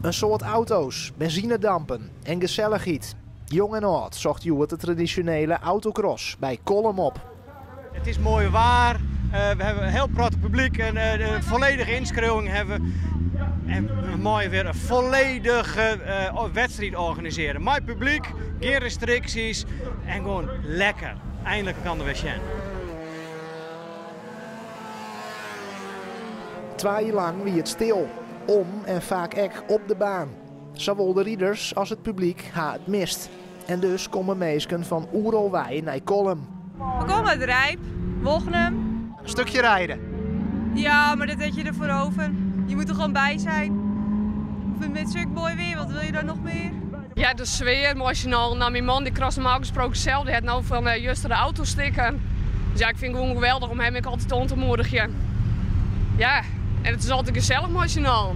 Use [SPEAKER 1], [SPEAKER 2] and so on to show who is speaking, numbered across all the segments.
[SPEAKER 1] Een soort auto's, benzinedampen en gezelligheid. Jong en oud zocht Joert de traditionele autocross bij Kolm op.
[SPEAKER 2] Het is mooi waar. We hebben een heel prachtig publiek en een volledige inschrijving hebben. En we mogen weer een volledige wedstrijd organiseren. Met publiek, geen restricties en gewoon lekker. Eindelijk kan er weer zijn.
[SPEAKER 1] 2 jaar lang wie het stil, om en vaak ook op de baan. Zowel de rieders als het publiek het mist. En dus komen mensen van Oerolwij naar Kolm.
[SPEAKER 3] We komen uit Rijp, Wochnum.
[SPEAKER 1] Een stukje rijden.
[SPEAKER 3] Ja, maar dat heb je ervoor over. Je moet er gewoon bij zijn. Ik vind het stuk mooi weer, wat wil je dan nog meer?
[SPEAKER 4] Ja, de sfeer, emotioneel. Nou, mijn man die cross normaal gesproken zelf, die had nou van juist de auto stikken. Dus ja, ik vind het gewoon geweldig om hem altijd te ontmoedigen. Ja, en het is altijd gezellig emotioneel.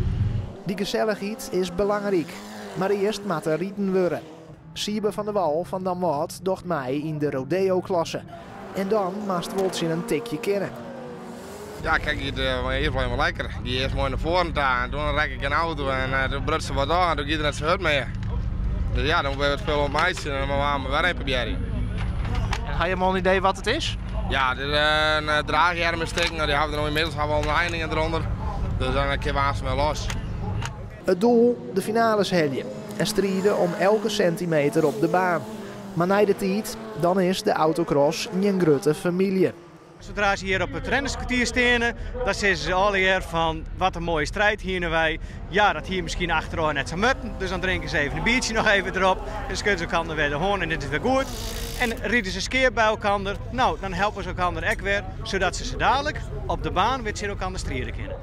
[SPEAKER 1] Die gezelligheid is belangrijk, maar eerst moet er rieten worden. Siebe van der Wal van Damwart docht mij in de rodeo-klasse. En dan moest Woltz in een tikje kennen.
[SPEAKER 5] Ja, kijk, het is wel lekker. Die is mooi naar voren staan, toen rek ik een auto en toen brutst ze wat aan en toen gaat er net zijn hut mee. Dus ja, dan ben we het veel op meisje en dan gaan we weer even proberen.
[SPEAKER 1] En ga je hem al een idee wat het is?
[SPEAKER 5] Ja, dit is een draagjerm steken, die hebben we inmiddels al een leidingen eronder. Dus dan een keer waar ze mee los.
[SPEAKER 1] Het doel, de finales helje. En strijden om elke centimeter op de baan. Maar na de tijd, dan is de autocross een grote familie.
[SPEAKER 2] Zodra ze hier op het rennerskwartier staan, dan zeggen ze alle van wat een mooie strijd hier naar wij. Ja, dat hier misschien achteraan net zo mutten, dus dan drinken ze even een biertje nog even erop. Dus kunnen ze elkaar weer de hoorn en dit is weer goed. En rieden ze skeer bij elkaar, nou dan helpen ze elkaar ook weer, zodat ze dadelijk op de baan weer elkaar strijden kunnen.